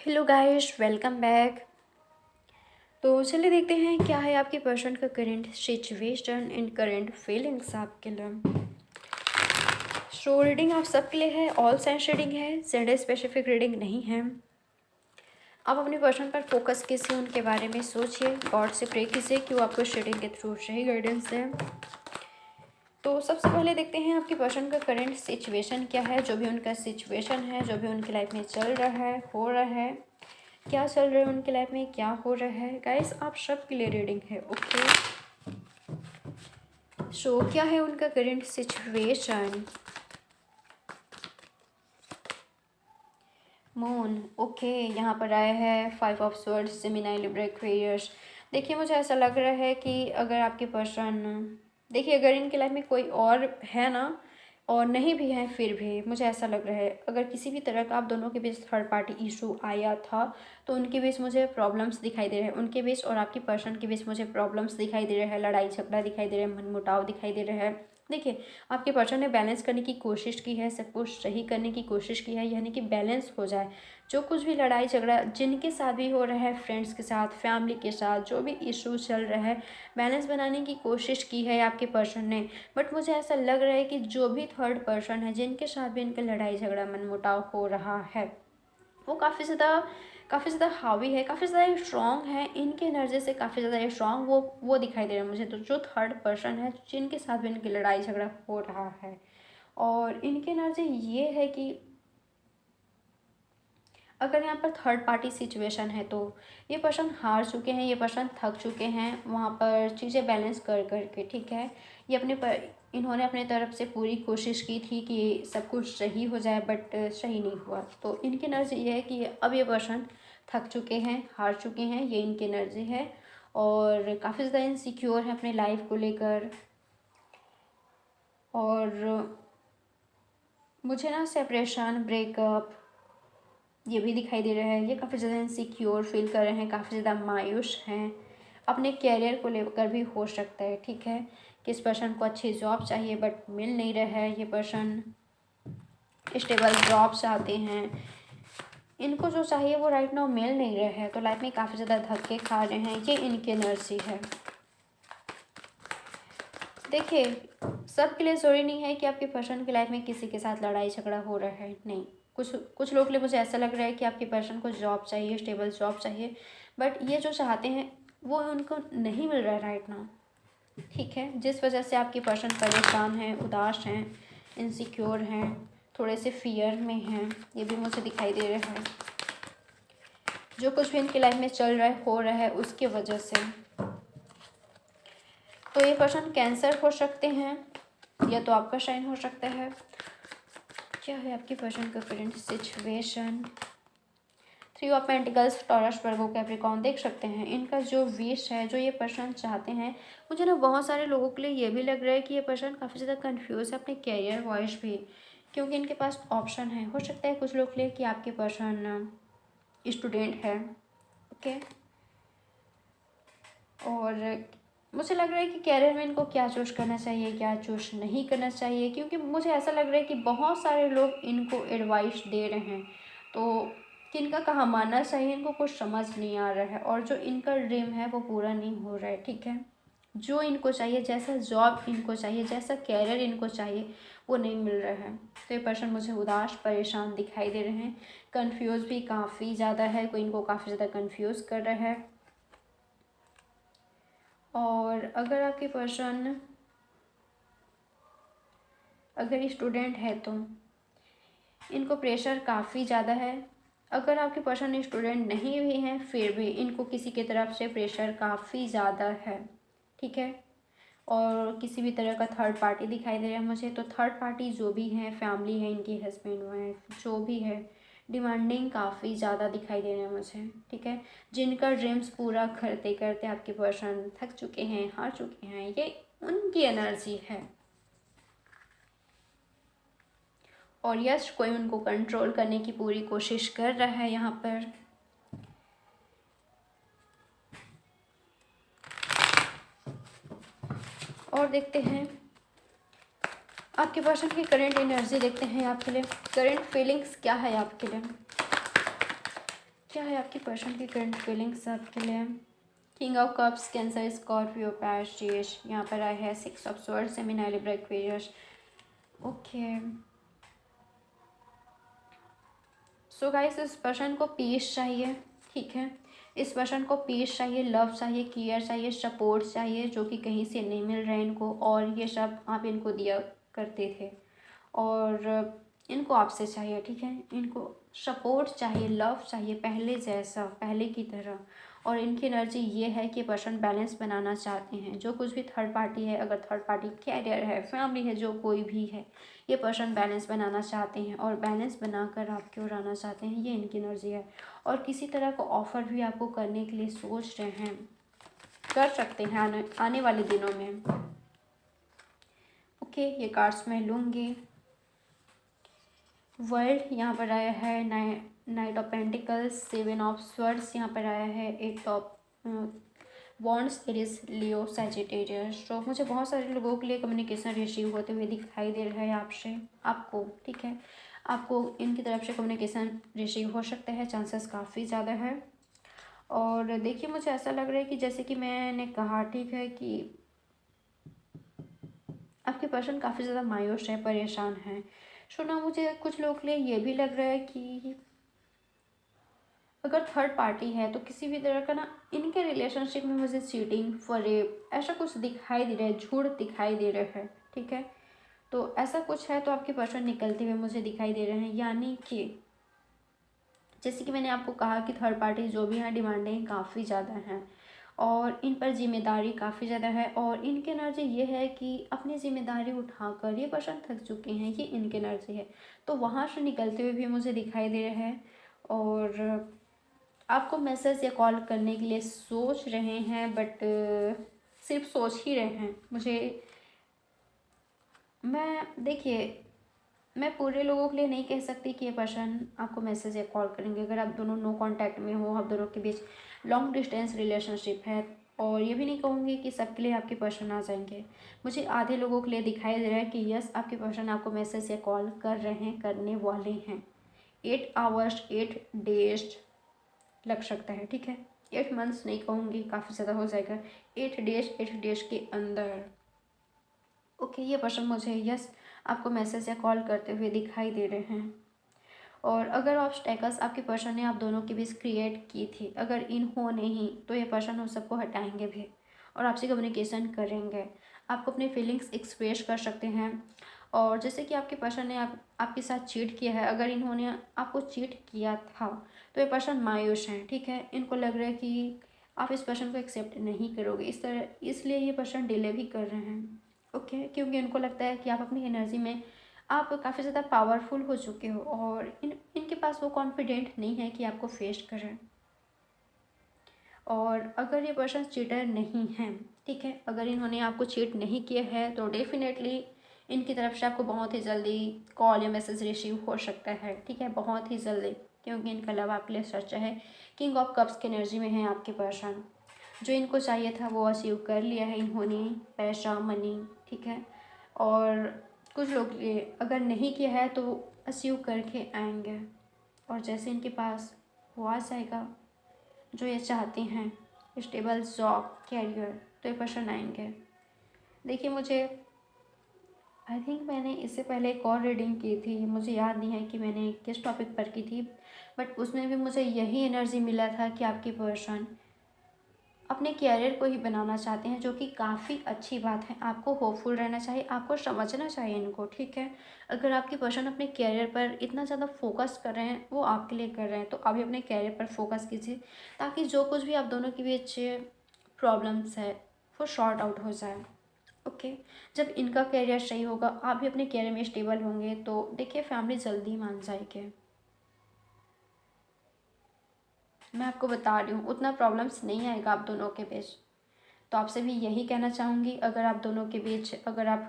Hello guys, welcome back. तो चलिए देखते हैं क्या है आपकी पर्सन का current situation and current feelings आपके लिए। सो रीडिंग आप सबके लिए है, ऑल साइंस रीडिंग है, जेंडर स्पेसिफिक रीडिंग नहीं है। आप अपने पर्सन पर फोकस कीजिए, उनके बारे में सोचिए, गॉड से प्रे कीजिए कि वो आपको रीडिंग के थ्रू सही गाइडेंस दें। तो सबसे पहले देखते हैं आपके पर्सन का करंट सिचुएशन क्या है, जो भी उनका सिचुएशन है, जो भी उनकी लाइफ में चल रहा है, हो रहा है, क्या चल रहा है उनकी लाइफ में, क्या हो रहा है। गाइस आप सब के लिए रीडिंग है, ओके। सो क्या है उनका करंट सिचुएशन। Moon, okay. यहाँ पर आया है 5 of swords, Gemini, Libra, Aquarius. देखिए मुझे ऐसा लग रहा है कि अगर आपके पर्सन, देखिए अगर इनकी लाइफ में कोई और है ना, और नहीं भी है, फिर भी मुझे ऐसा लग रहा है अगर किसी भी तरह का आप दोनों के बीच थर्ड पार्टी इशू आया था तो उनके बीच मुझे प्रॉब्लम्स दिखाई दे रहे हैं। उनके बीच और आपके पर्सन के बीच मुझे प्रॉब्लम्स दिखाई दे रहे हैं, लड़ाई झगड़ा दिखाई दे रहा है, मनमुटाव दिखाई दे रहा है। देखिए आपके पर्सन ने बैलेंस करने की कोशिश की है, सब कुछ सही करने की कोशिश की है, यानी कि बैलेंस हो जाए। जो कुछ भी लड़ाई झगड़ा जिनके साथ भी हो रहा है, फ्रेंड्स के साथ, फैमिली के साथ, जो भी इशू चल रहा है, बैलेंस बनाने की कोशिश की है आपके पर्सन ने। बट मुझे ऐसा लग रहा है कि जो भी थर्ड पर्सन है, जिनके साथ भी इनका लड़ाई झगड़ा मनमुटाव हो रहा है, वो काफ़ी ज़्यादा हावी है, काफ़ी ज़्यादा स्ट्रॉन्ग है। इनके एनर्जी से काफ़ी ज़्यादा स्ट्रॉन्ग वो दिखाई दे रहा है मुझे। तो जो थर्ड पर्सन है, जिनके साथ भी इनकी लड़ाई झगड़ा हो रहा है, और इनकी एनर्जी ये है कि अगर यहाँ पर थर्ड पार्टी सिचुएशन है तो ये पर्सन हार चुके हैं, ये पर्सन थक चुके हैं वहाँ पर चीज़ें बैलेंस कर कर के, ठीक है। इन्होंने अपने तरफ से पूरी कोशिश की थी कि सब कुछ सही हो जाए, बट सही नहीं हुआ। तो इनकी एनर्जी ये है कि अब ये पर्सन थक चुके हैं, हार चुके हैं, ये इनकी एनर्जी है। और काफ़ी ज़्यादा इनसिक्योर है अपने लाइफ को लेकर। और मुझे ना सेपरेशन, ब्रेकअप ये भी दिखाई दे रहा है। ये काफ़ी ज़्यादा इनसिक्योर फील कर रहे हैं, काफ़ी ज़्यादा मायूस हैं। अपने कैरियर को लेकर भी हो सकता है, ठीक है। कि इस पर्सन को अच्छी जॉब चाहिए बट मिल नहीं रहा है। ये पर्सन स्टेबल जॉब चाहते हैं, इनको जो चाहिए वो राइट नाउ मिल नहीं रहा है, तो लाइफ में काफ़ी ज़्यादा धक्के खा रहे हैं। ये इनकी एनर्जी है। देखिए सबके लिए ज़रूरी नहीं है कि आपके पर्सन की लाइफ में किसी के साथ लड़ाई झगड़ा हो रहा है, नहीं। कुछ लोग के लिए मुझे ऐसा लग रहा है कि आपके पर्सन को जॉब चाहिए, स्टेबल जॉब चाहिए, बट ये जो चाहते हैं वो उनको नहीं मिल रहा है राइट नाउ, ठीक है। जिस वजह से आपके पर्सन परेशान हैं, उदास हैं, इनसिक्योर हैं, थोड़े से फियर में हैं, ये भी मुझे दिखाई दे रहा है। जो कुछ भी इनकी लाइफ में चल रहा है, हो रहा है, उसके वजह से। तो ये पर्सन कैंसर हो सकते हैं, या तो आपका साइन हो सकता है। क्या है आपके पर्सन का current situation. 3 of pentacles, taurus, Virgo, Capricorn देख सकते हैं। इनका जो विश है, जो ये पर्सन चाहते हैं, मुझे ना बहुत सारे लोगों के लिए ये भी लग रहा है कि ये पर्सन काफ़ी ज़्यादा कंफ्यूज है अपने कैरियर वाइज भी, क्योंकि इनके पास ऑप्शन है। हो सकता है कुछ लोग के लिए कि आपके पर्सन स्टूडेंट है, ओके। और मुझे लग रहा है कि कैरियर में इनको क्या चूज़ करना चाहिए, क्या चूज़ नहीं करना चाहिए, क्योंकि मुझे ऐसा लग रहा है कि बहुत सारे लोग इनको एडवाइस दे रहे हैं, तो किनका कहाँ मानना चाहिए इनको कुछ समझ नहीं आ रहा है। और जो इनका ड्रीम है वो पूरा नहीं हो रहा है, ठीक है। जो इनको चाहिए, जैसा जॉब इनको चाहिए, जैसा कैरियर इनको चाहिए, वो नहीं मिल रहा है। तो ये पर्सन मुझे उदास, परेशान दिखाई दे रहे हैं। कन्फ्यूज़ भी काफ़ी ज़्यादा है, कोई इनको काफ़ी ज़्यादा कन्फ्यूज़ कर रहा है। और अगर आपके पर्सन अगर स्टूडेंट है तो इनको प्रेशर काफ़ी ज़्यादा है। अगर आपके पर्सन स्टूडेंट नहीं भी हैं फिर भी इनको किसी की तरफ से प्रेशर काफ़ी ज़्यादा है, ठीक है। और किसी भी तरह का थर्ड पार्टी दिखाई दे रहा है मुझे। तो थर्ड पार्टी जो भी है, फैमिली है इनकी, हस्बैंड वाइफ जो भी है, डिमांडिंग काफ़ी ज़्यादा दिखाई दे रहे हैं मुझे, ठीक है। जिनका ड्रीम्स पूरा करते करते आपके पर्सन थक चुके हैं, हार चुके हैं, ये उनकी एनर्जी है। और यस, कोई उनको कंट्रोल करने की पूरी कोशिश कर रहा है यहाँ पर। और देखते हैं आपके पर्सन की करंट एनर्जी, देखते हैं आपके लिए करंट फीलिंग्स क्या है आपके लिए। क्या है आपकी पर्सन की करंट फीलिंग्स आपके लिए? King of cups, Cancer, Scorpio, पैस्टिश, यहाँ पर आया है 6 of swords, Gemini, Libra, Aquarius. Okay, so guys इस पर्सन को पीस चाहिए, ठीक है। इस पर्सन को पीस चाहिए, लव चाहिए, केयर चाहिए, सपोर्ट चाहिए, जो कि कहीं से नहीं मिल रहा है इनको, और ये सब आप इनको दिया करते थे और इनको आपसे चाहिए, ठीक है। इनको सपोर्ट चाहिए, लव चाहिए, पहले जैसा, पहले की तरह। और इनकी एनर्जी ये है कि पर्सन बैलेंस बनाना चाहते हैं। जो कुछ भी थर्ड पार्टी है, अगर थर्ड पार्टी कैरियर है, फैमिली है, जो कोई भी है, ये पर्सन बैलेंस बनाना चाहते हैं और बैलेंस बनाकर आपकी ओर आना चाहते हैं, ये इनकी एनर्जी है। और किसी तरह का ऑफ़र भी आपको करने के लिए सोच रहे हैं, कर सकते हैं आने वाले दिनों में। ओके, ये कार्ड्स मैं लूँगी। वर्ल्ड यहाँ पर आया है, knight of pentacles, 7 of swords, यहाँ पर आया है 8 of wands, Aries, Leo, Sagittarius. तो मुझे बहुत सारे लोगों के लिए कम्युनिकेशन रिसीव होते हुए दिखाई दे रहा है आपसे, आपको, ठीक है। आपको इनकी तरफ से कम्युनिकेशन रिसीव हो सकता है, चांसेस काफ़ी ज़्यादा है। और देखिए मुझे ऐसा लग रहा है कि जैसे कि मैंने कहा, ठीक है, कि आपके पर्सन काफ़ी ज़्यादा मायूस है, परेशान है। सुना मुझे कुछ लोगों के लिए ये भी लग रहा है कि अगर थर्ड पार्टी है तो किसी भी तरह का ना इनके रिलेशनशिप में मुझे चीटिंग, फरेब, ऐसा कुछ दिखाई दे रहा है, झूठ दिखाई दे रहा है, ठीक है। तो ऐसा कुछ है तो आपके पर्सन निकलते हुए मुझे दिखाई दे रहे हैं। यानी कि जैसे कि मैंने आपको कहा कि थर्ड पार्टी जो भी हैं डिमांडें काफ़ी ज़्यादा हैं और इन पर जिम्मेदारी काफ़ी ज़्यादा है। और इनकी एनर्जी ये है कि अपनी जिम्मेदारी उठाकर ये पर्सन थक चुके हैं, ये इनकी एनर्जी है। तो वहाँ से निकलते हुए भी मुझे दिखाई दे रहा है और आपको मैसेज या कॉल करने के लिए सोच रहे हैं, बट सिर्फ सोच ही रहे हैं। देखिए, मैं पूरे लोगों के लिए नहीं कह सकती कि ये पर्सन आपको मैसेज या कॉल करेंगे। अगर आप दोनों नो कांटेक्ट में हो, आप दोनों के बीच लॉन्ग डिस्टेंस रिलेशनशिप है, और ये भी नहीं कहूँगी कि सबके लिए आपके पर्सन आ जाएंगे। मुझे आधे लोगों के लिए दिखाई दे रहा है कि यस, आपके पर्सन आपको मैसेज या कॉल कर रहे हैं, करने वाले हैं। 8 आवर्स 8 डेज लग सकता है, ठीक है। 8 मंथ्स नहीं कहूँगी, काफ़ी ज़्यादा हो जाएगा। 8 डेज के अंदर। ओके, ये पर्सन मुझे यस आपको मैसेज या कॉल करते हुए दिखाई दे रहे हैं। और अगर ऑब्स्टैकल्स आपके पर्सन ने आप दोनों के बीच क्रिएट की थी, अगर इन्होंने ही, तो ये पर्सन उन सबको हटाएंगे भी और आपसे कम्युनिकेशन करेंगे। आपको अपने फीलिंग्स एक्सप्रेस कर सकते हैं। और जैसे कि आपके पर्सन ने आपके साथ चीट किया है, अगर इन्होंने आपको चीट किया था तो ये पर्सन मायूस हैं, ठीक है। इनको लग रहा है कि आप इस पर्सन को एक्सेप्ट नहीं करोगे, इसलिए ये पर्सन डिले भी कर रहे हैं, ओके। क्योंकि उनको लगता है कि आप अपनी एनर्जी में आप काफ़ी ज़्यादा पावरफुल हो चुके हो और इनके पास वो कॉन्फिडेंट नहीं है कि आपको फेस करें। और अगर ये पर्सन चीटर नहीं है, ठीक है, अगर इन्होंने आपको चीट नहीं किया है तो डेफिनेटली इनकी तरफ से आपको बहुत ही जल्दी कॉल या मैसेज रिसीव हो सकता है, ठीक है, बहुत ही जल्दी। क्योंकि इनका लव आपके लिए सच्चा है। किंग ऑफ कप्स की एनर्जी में है आपके पर्सन। जो इनको चाहिए था वो अचीव कर लिया है इन्होंने, पैसा, मनी, ठीक है। और कुछ लोग ये अगर नहीं किया है तो अचीव करके आएंगे और जैसे इनके पास वो आ जाएगा जो ये चाहते हैं, स्टेबल जॉब, कैरियर, तो ये पर्सन आएंगे। देखिए मुझे आई थिंक मैंने इससे पहले एक और रीडिंग की थी, मुझे याद नहीं है कि मैंने किस टॉपिक पर की थी, बट उसमें भी मुझे यही एनर्जी मिला था कि आपकी पर्सन अपने कैरियर को ही बनाना चाहते हैं, जो कि काफ़ी अच्छी बात है। आपको होपफुल रहना चाहिए, आपको समझना चाहिए इनको, ठीक है। अगर आपकी पर्सन अपने कैरियर पर इतना ज़्यादा फोकस कर रहे हैं, वो आपके लिए कर रहे हैं, तो अभी अपने कैरियर पर फोकस कीजिए ताकि जो कुछ भी आप दोनों के बीच प्रॉब्लम्स है वो शॉर्ट आउट हो जाए, ओके। जब इनका कैरियर सही होगा, आप भी अपने कैरियर में स्टेबल होंगे, तो देखिए फैमिली जल्दी मान जाएगी। मैं आपको बता रही हूँ, उतना प्रॉब्लम्स नहीं आएगा आप दोनों के बीच। तो आपसे भी यही कहना चाहूँगी, अगर आप दोनों के बीच, अगर आप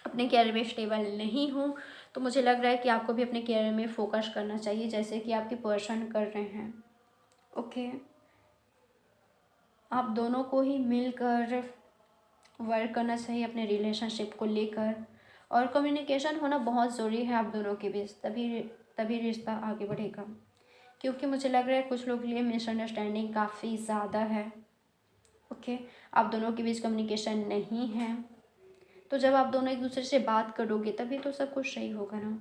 अपने कैरियर में स्टेबल नहीं हो, तो मुझे लग रहा है कि आपको भी अपने कैरियर में फोकस करना चाहिए, जैसे कि आपके पर्सन कर रहे हैं, ओके। आप दोनों को ही मिलकर वर्क करना चाहिए अपने रिलेशनशिप को लेकर, और कम्युनिकेशन होना बहुत ज़रूरी है आप दोनों के बीच, तभी तभी रिश्ता आगे बढ़ेगा। क्योंकि मुझे लग रहा है कुछ लोग के लिए मिसअंडरस्टैंडिंग काफ़ी ज़्यादा है। ओके, आप दोनों के बीच कम्युनिकेशन नहीं है, तो जब आप दोनों एक दूसरे से बात करोगे तभी तो सब कुछ सही होगा ना।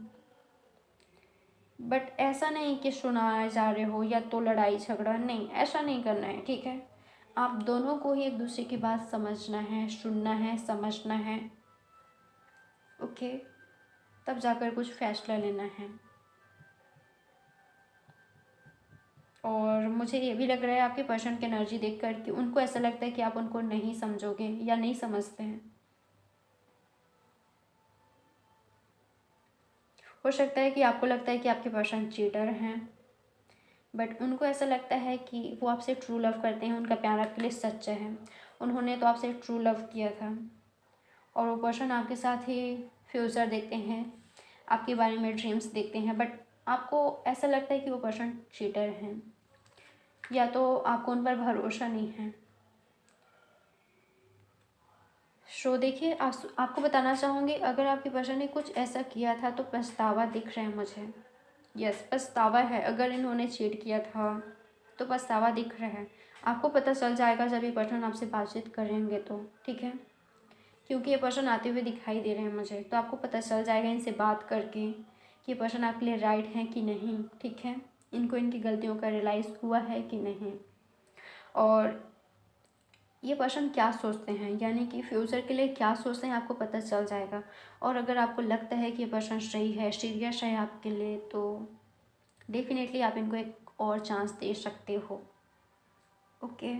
बट ऐसा नहीं कि सुनाए जा रहे हो या तो लड़ाई झगड़ा, नहीं, ऐसा नहीं करना है, ठीक है। आप दोनों को ही एक दूसरे की बात समझना है, सुनना है, समझना है। ओके, तब जाकर कुछ फैसला लेना है। और मुझे ये भी लग रहा है आपके पर्सन की एनर्जी देख कर कि उनको ऐसा लगता है कि आप उनको नहीं समझोगे या नहीं समझते हैं। हो सकता है कि आपको लगता है कि आपके पर्सन चीटर हैं, बट उनको ऐसा लगता है कि वो आपसे ट्रू लव करते हैं, उनका प्यार आपके लिए सच्चा है। उन्होंने तो आपसे ट्रू लव किया था और वो पर्सन आपके साथ ही फ्यूचर देखते हैं, आपके बारे में ड्रीम्स देखते हैं, बट आपको ऐसा लगता है कि वो पर्सन चीटर हैं या तो आपको उन पर भरोसा नहीं है। सो देखिए, आपको बताना चाहूँगी, अगर आपके पर्सन ने कुछ ऐसा किया था तो पछतावा दिख रहा है मुझे। यस, पछतावा है। अगर इन्होंने चीट किया था तो पछतावा दिख रहा है। आपको पता चल जाएगा जब ये पर्सन आपसे बातचीत करेंगे तो, ठीक है। क्योंकि ये पर्सन आते हुए दिखाई दे रहे हैं मुझे, तो आपको पता चल जाएगा इनसे बात करके कि ये पर्सन आपके लिए राइट है कि नहीं, ठीक है। इनको इनकी गलतियों का रियलाइज़ हुआ है कि नहीं, और ये पर्सन क्या सोचते हैं, यानी कि फ्यूचर के लिए क्या सोचते हैं, आपको पता चल जाएगा। और अगर आपको लगता है कि ये पर्सन सही है, सीरियस है आपके लिए, तो डेफिनेटली आप इनको एक और चांस दे सकते हो। ओके,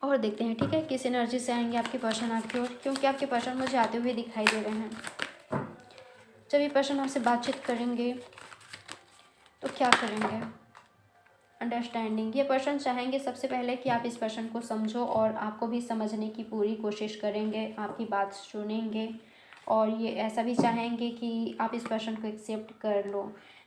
और देखते हैं, ठीक है, किस एनर्जी से आएंगे आपके पर्सन आपकी ओर, क्योंकि आपके पर्सन मुझे आते हुए दिखाई दे रहे हैं। जब ये पर्सन आपसे बातचीत करेंगे तो क्या करेंगे, अंडरस्टैंडिंग। ये पर्सन चाहेंगे सबसे पहले कि आप इस पर्सन को समझो और आपको भी समझने की पूरी कोशिश करेंगे, आपकी बात सुनेंगे, और ये ऐसा भी चाहेंगे कि आप इस पर्सन को एक्सेप्ट कर लो।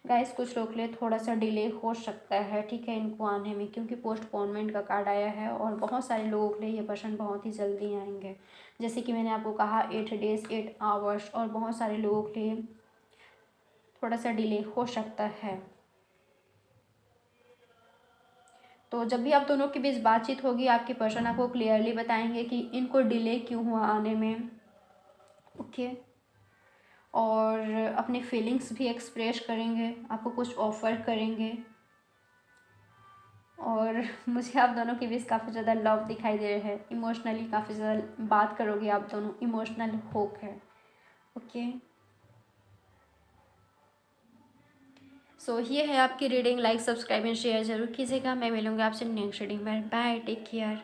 गाइस, कुछ लोग के लिए थोड़ा सा डिले हो सकता है, ठीक है, इनको आने में, क्योंकि पोस्टपोनमेंट का कार्ड आया है और बहुत सारे लोगों के लिए ये पर्सन बहुत ही जल्दी आएंगे। जैसे कि मैंने आपको कहा 8 डेज़ 8 आवर्स, और बहुत सारे लोगों के लिए थोड़ा सा डिले हो सकता है। तो जब भी आप दोनों के बीच बातचीत होगी, आपके पर्सन आपको क्लियरली बताएंगे कि इनको डिले क्यों हुआ आने में। ओके, और अपने फीलिंग्स भी एक्सप्रेस करेंगे, आपको कुछ ऑफ़र करेंगे, और मुझे आप दोनों के बीच काफ़ी ज़्यादा लव दिखाई दे रहा है। इमोशनली काफ़ी ज़्यादा बात करोगे आप दोनों, इमोशनल होप है। ओके, सो ये है आपकी reading. Like, subscribe and share जरूर कीजिएगा। मैं मिलूँगी आपसे नेक्स्ट रीडिंग में। Bye, take care.